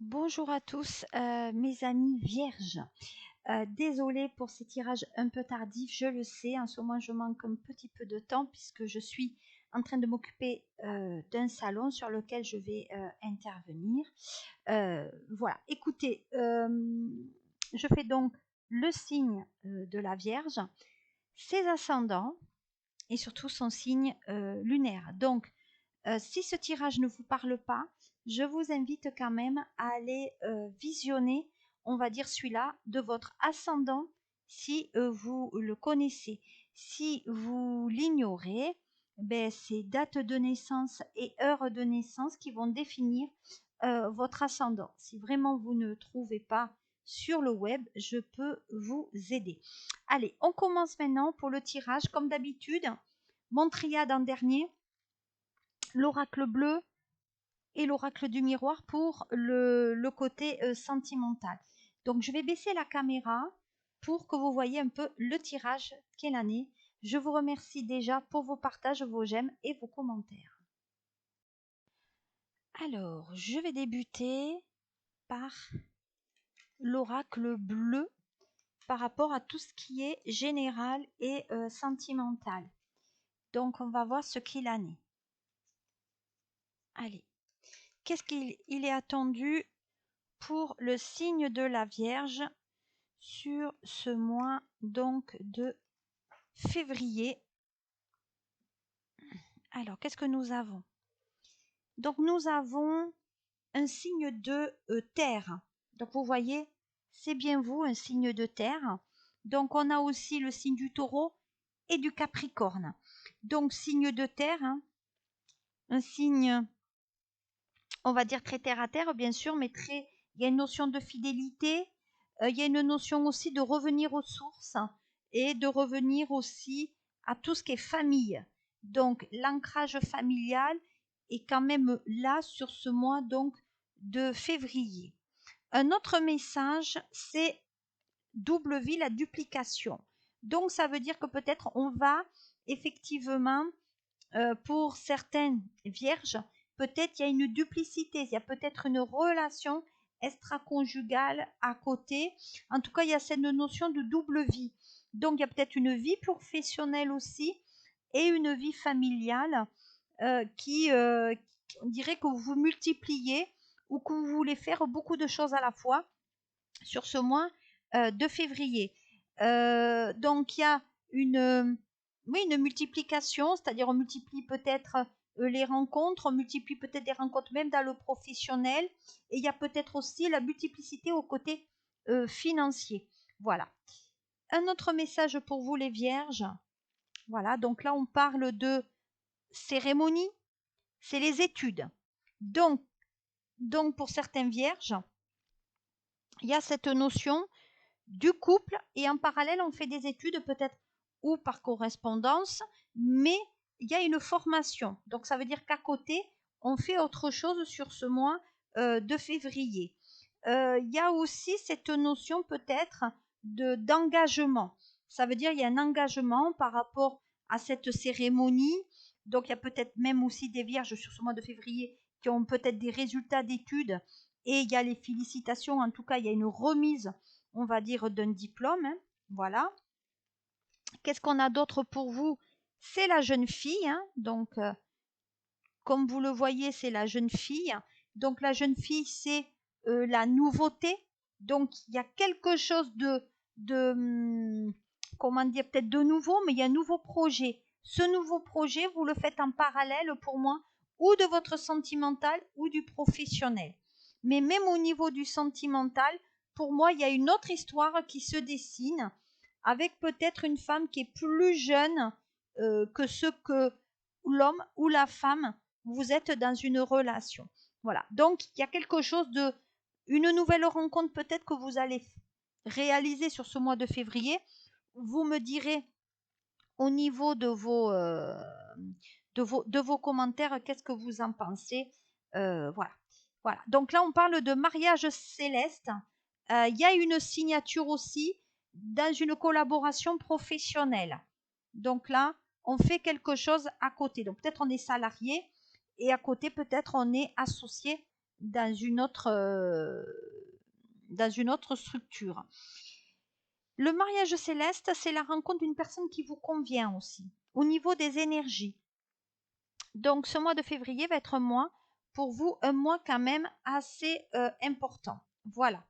Bonjour à tous, mes amis vierges. Désolée pour ces tirages un peu tardifs, je le sais, en ce moment je manque un petit peu de temps puisque je suis en train de m'occuper d'un salon sur lequel je vais intervenir. Voilà, écoutez, je fais donc le signe de la Vierge, ses ascendants et surtout son signe lunaire. Donc, si ce tirage ne vous parle pas, je vous invite quand même à aller visionner, on va dire celui-là, de votre ascendant si vous le connaissez. Si vous l'ignorez, ben, c'est date de naissance et heure de naissance qui vont définir votre ascendant. Si vraiment vous ne trouvez pas sur le web, je peux vous aider. Allez, on commence maintenant pour le tirage. Comme d'habitude, mon triade en dernier, l'oracle bleu et l'oracle du miroir pour le côté sentimental. Donc je vais baisser la caméra pour que vous voyez un peu le tirage qu'est l'année. Je vous remercie déjà pour vos partages, vos j'aime et vos commentaires. Alors, je vais débuter par l'oracle bleu par rapport à tout ce qui est général et sentimental. Donc on va voir ce qu'il en est. Allez, qu'est-ce qu'il est attendu pour le signe de la Vierge sur ce mois donc de février? Alors, qu'est-ce que nous avons? Donc, nous avons un signe de terre. Donc, vous voyez, c'est bien vous, un signe de terre. Donc, on a aussi le signe du taureau et du capricorne. Donc, signe de terre, hein, un signe, on va dire très terre à terre, bien sûr, mais très, il y a une notion de fidélité, il y a une notion aussi de revenir aux sources et de revenir aussi à tout ce qui est famille. Donc, l'ancrage familial est quand même là sur ce mois donc de février. Un autre message, c'est double vie, la duplication. Donc, ça veut dire que peut-être on va effectivement, pour certaines vierges, peut-être il y a une duplicité, il y a peut-être une relation extra-conjugale à côté. En tout cas, il y a cette notion de double vie. Donc, il y a peut-être une vie professionnelle aussi et une vie familiale qui, on dirait que vous multipliez ou que vous voulez faire beaucoup de choses à la fois sur ce mois de février. Donc, il y a oui, une multiplication, c'est-à-dire on multiplie peut-être les rencontres, on multiplie peut-être des rencontres même dans le professionnel, et il y a peut-être aussi la multiplicité au côté financier. Voilà. Un autre message pour vous les vierges. Voilà, donc là on parle de cérémonie, c'est les études. Donc pour certaines vierges, il y a cette notion du couple et en parallèle on fait des études peut-être ou par correspondance, mais il y a une formation. Donc ça veut dire qu'à côté, on fait autre chose sur ce mois de février. Il y a aussi cette notion peut-être d'engagement. Ça veut dire il y a un engagement par rapport à cette cérémonie. Donc il y a peut-être même aussi des vierges sur ce mois de février qui ont peut-être des résultats d'études et il y a les félicitations. En tout cas, il y a une remise, on va dire, d'un diplôme. Hein. Voilà. Qu'est-ce qu'on a d'autre pour vous? C'est la jeune fille. Hein. Donc, comme vous le voyez, c'est la jeune fille. Donc, la jeune fille, c'est la nouveauté. Donc, il y a quelque chose de comment dire, peut-être de nouveau, mais il y a un nouveau projet. Ce nouveau projet, vous le faites en parallèle pour moi, ou de votre sentimental ou du professionnel. Mais même au niveau du sentimental, pour moi, il y a une autre histoire qui se dessine avec peut-être une femme qui est plus jeune que ce que l'homme ou la femme vous êtes dans une relation. Voilà. Donc, il y a quelque chose de une nouvelle rencontre peut-être que vous allez réaliser sur ce mois de février. Vous me direz au niveau de vos commentaires qu'est-ce que vous en pensez. Voilà. Voilà. Donc là, on parle de mariage céleste. Il y a une signature aussi dans une collaboration professionnelle. Donc là, on fait quelque chose à côté. Donc peut-être on est salarié et à côté peut-être on est associé dans une autre structure. Le mariage céleste, c'est la rencontre d'une personne qui vous convient aussi, au niveau des énergies. Donc ce mois de février va être pour vous un mois quand même assez important. Voilà.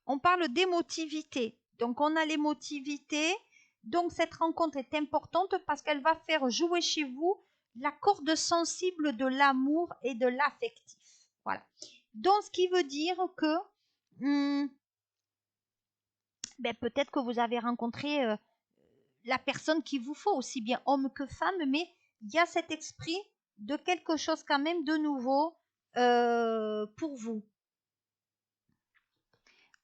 On parle d'émotivité. Donc on a l'émotivité. Donc cette rencontre est importante parce qu'elle va faire jouer chez vous la corde sensible de l'amour et de l'affectif. Voilà. Donc ce qui veut dire que peut-être que vous avez rencontré la personne qu'il vous faut, aussi bien homme que femme, mais il y a cet esprit de quelque chose quand même de nouveau pour vous.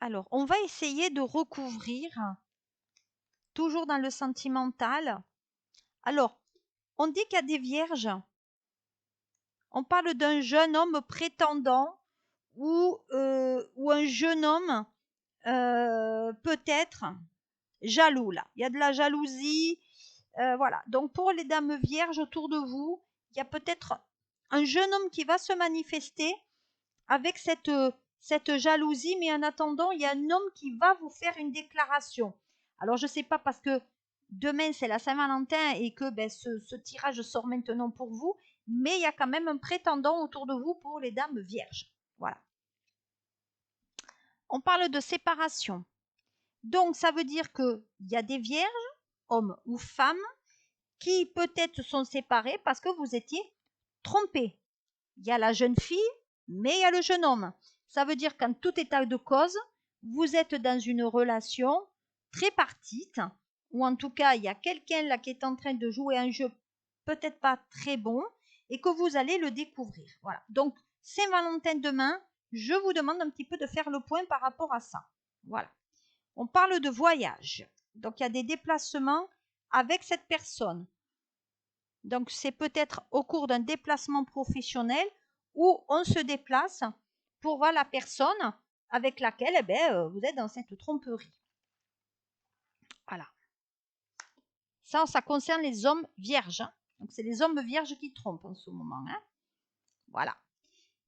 Alors, on va essayer de recouvrir, toujours dans le sentimental. Alors, on dit qu'il y a des vierges. On parle d'un jeune homme prétendant ou un jeune homme peut-être jaloux là. Il y a de la jalousie. Voilà. Donc pour les dames vierges autour de vous, il y a peut-être un jeune homme qui va se manifester avec cette jalousie, mais en attendant, il y a un homme qui va vous faire une déclaration. Alors je ne sais pas parce que demain c'est la Saint-Valentin et que ce tirage sort maintenant pour vous, mais il y a quand même un prétendant autour de vous pour les dames vierges. Voilà. On parle de séparation. Donc ça veut dire qu'il y a des vierges, hommes ou femmes, qui peut-être sont séparés parce que vous étiez trompés. Il y a la jeune fille, mais il y a le jeune homme. Ça veut dire qu'en tout état de cause, vous êtes dans une relation tripartite, ou en tout cas, il y a quelqu'un là qui est en train de jouer un jeu peut-être pas très bon, et que vous allez le découvrir. Voilà. Donc, Saint-Valentin demain, je vous demande un petit peu de faire le point par rapport à ça. Voilà. On parle de voyage. Donc, il y a des déplacements avec cette personne. Donc, c'est peut-être au cours d'un déplacement professionnel où on se déplace pour voir la personne avec laquelle vous êtes dans cette tromperie. Voilà. Ça concerne les hommes vierges. Hein. Donc, c'est les hommes vierges qui trompent en ce moment. Hein. Voilà.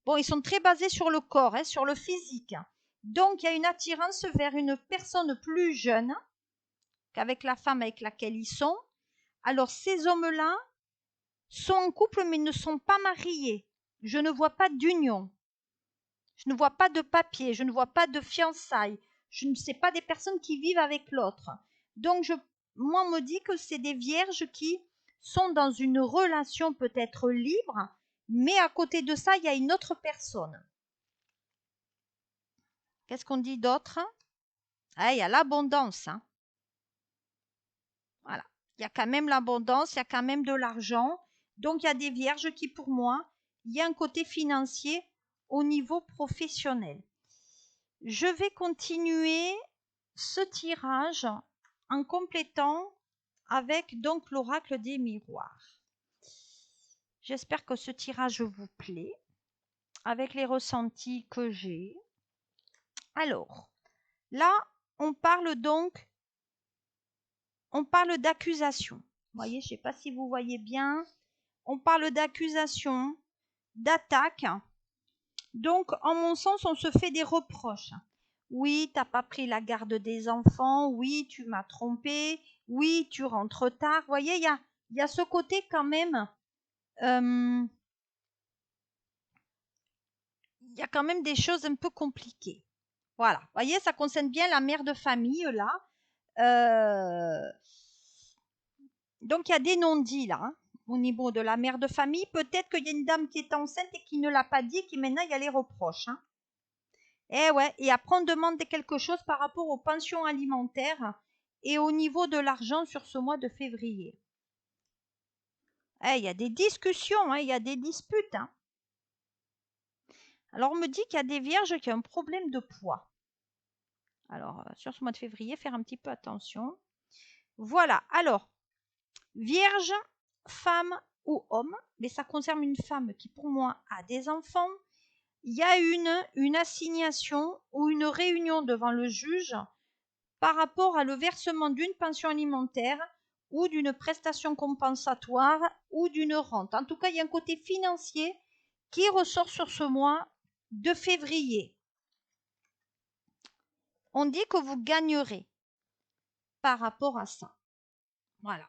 Bon, ils sont très basés sur le corps, hein, sur le physique. Donc, il y a une attirance vers une personne plus jeune qu'avec la femme avec laquelle ils sont. Alors, ces hommes-là sont en couple mais ne sont pas mariés. Je ne vois pas d'union. Je ne vois pas de papier. Je ne vois pas de fiançailles. Je ne sais pas des personnes qui vivent avec l'autre. Donc, moi, on me dit que c'est des vierges qui sont dans une relation peut-être libre, mais à côté de ça, il y a une autre personne. Qu'est-ce qu'on dit d'autre? Ah, il y a l'abondance. Hein. Voilà. Il y a quand même l'abondance, il y a quand même de l'argent. Donc, il y a des vierges qui, pour moi, il y a un côté financier au niveau professionnel. Je vais continuer ce tirage en complétant avec donc l'oracle des miroirs. J'espère que ce tirage vous plaît, avec les ressentis que j'ai. Alors, là, on parle d'accusation. Vous voyez, je ne sais pas si vous voyez bien. On parle d'accusation, d'attaque. Donc, en mon sens, on se fait des reproches. Oui, t'as pas pris la garde des enfants. Oui, tu m'as trompé. Oui, tu rentres tard. Vous voyez, il y a ce côté quand même. Il y a quand même des choses un peu compliquées. Voilà. Vous voyez, ça concerne bien la mère de famille, là. Donc, il y a des non-dits, là. Hein, au niveau de la mère de famille. Peut-être qu'il y a une dame qui est enceinte et qui ne l'a pas dit et qui maintenant, il y a les reproches. Hein. Eh ouais, et après on demande quelque chose par rapport aux pensions alimentaires et au niveau de l'argent sur ce mois de février. Il y a des discussions, hein, il y a des disputes. Hein. Alors on me dit qu'il y a des vierges qui ont un problème de poids. Alors sur ce mois de février, faire un petit peu attention. Voilà, alors, vierge, femme ou homme, mais ça concerne une femme qui pour moi a des enfants. Il y a une assignation ou une réunion devant le juge par rapport à le versement d'une pension alimentaire ou d'une prestation compensatoire ou d'une rente. En tout cas, il y a un côté financier qui ressort sur ce mois de février? On dit que vous gagnerez par rapport à ça. Voilà.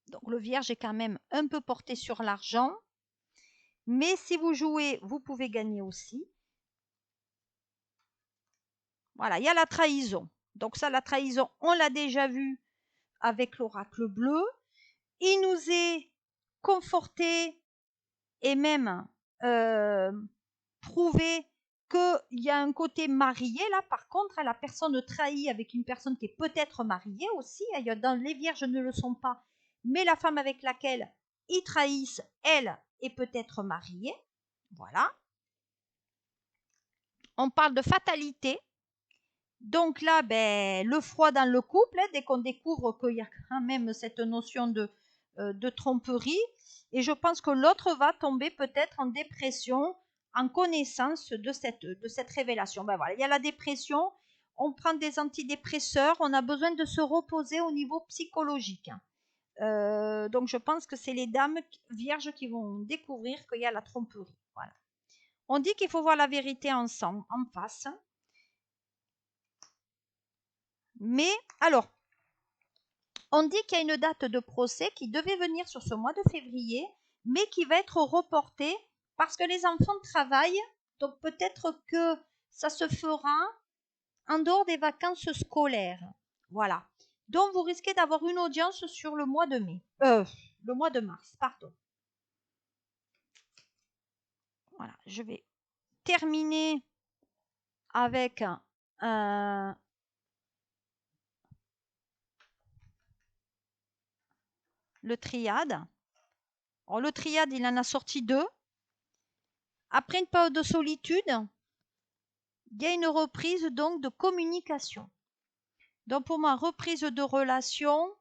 Donc le Vierge est quand même un peu porté sur l'argent. Mais si vous jouez, vous pouvez gagner aussi. Voilà, il y a la trahison. Donc ça, la trahison, on l'a déjà vu avec l'oracle bleu. Il nous est conforté et même prouvé qu'il y a un côté marié. Là, par contre, la personne trahit avec une personne qui est peut-être mariée aussi. Dans les Vierges ne le sont pas, mais la femme avec laquelle ils trahissent, elle, est peut-être mariée. Voilà. On parle de fatalité. Donc là, le froid dans le couple, dès qu'on découvre qu'il y a quand même cette notion de tromperie, et je pense que l'autre va tomber peut-être en dépression en connaissance de cette révélation. Voilà, il y a la dépression, on prend des antidépresseurs, on a besoin de se reposer au niveau psychologique. Donc je pense que c'est les dames vierges qui vont découvrir qu'il y a la tromperie. Voilà. On dit qu'il faut voir la vérité ensemble, en face. Mais alors, on dit qu'il y a une date de procès qui devait venir sur ce mois de février, mais qui va être reportée parce que les enfants travaillent. Donc peut-être que ça se fera en dehors des vacances scolaires. Voilà. Donc vous risquez d'avoir une audience sur le mois de mai. Le mois de mars, pardon. Voilà, je vais terminer avec le triade. Alors, le triade, il en a sorti 2. Après une période de solitude, il y a une reprise donc de communication. Donc pour moi, reprise de relation,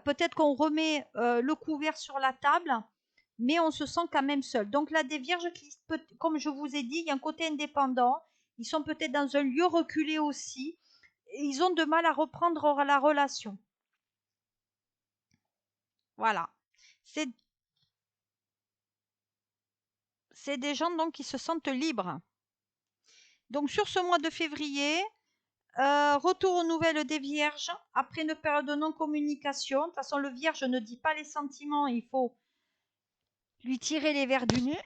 peut-être qu'on remet le couvert sur la table, mais on se sent quand même seul. Donc là, des vierges qui, comme je vous ai dit, il y a un côté indépendant, ils sont peut-être dans un lieu reculé aussi, et ils ont de mal à reprendre la relation. Voilà. C'est des gens donc qui se sentent libres. Donc sur ce mois de février, retour aux nouvelles des vierges, après une période de non-communication. De toute façon, le vierge ne dit pas les sentiments, il faut lui tirer les vers du nez.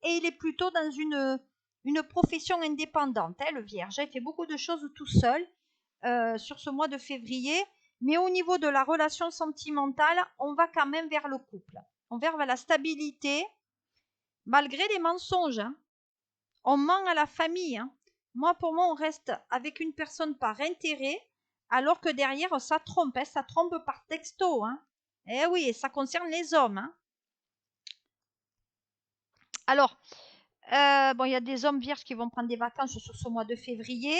Et il est plutôt dans une profession indépendante, le vierge. Il fait beaucoup de choses tout seul sur ce mois de février. Mais au niveau de la relation sentimentale, on va quand même vers le couple. On va vers la stabilité, malgré les mensonges. Hein. On ment à la famille. Hein. Moi, pour moi, on reste avec une personne par intérêt, alors que derrière, ça trompe. Hein. Ça trompe par texto. Hein. Eh oui, ça concerne les hommes. Hein. Alors, il y a des hommes vierges qui vont prendre des vacances sur ce mois de février.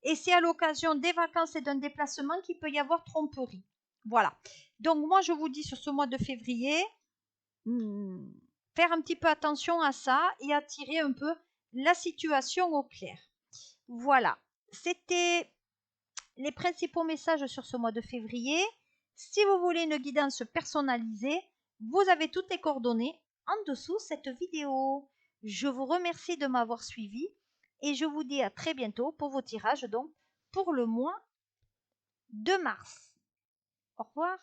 Et c'est à l'occasion des vacances et d'un déplacement qu'il peut y avoir tromperie. Voilà. Donc, moi, je vous dis sur ce mois de février, faire un petit peu attention à ça et attirer un peu la situation au clair. Voilà. C'était les principaux messages sur ce mois de février. Si vous voulez une guidance personnalisée, vous avez toutes les coordonnées en dessous cette vidéo. Je vous remercie de m'avoir suivi et je vous dis à très bientôt pour vos tirages donc pour le mois de mars. Au revoir.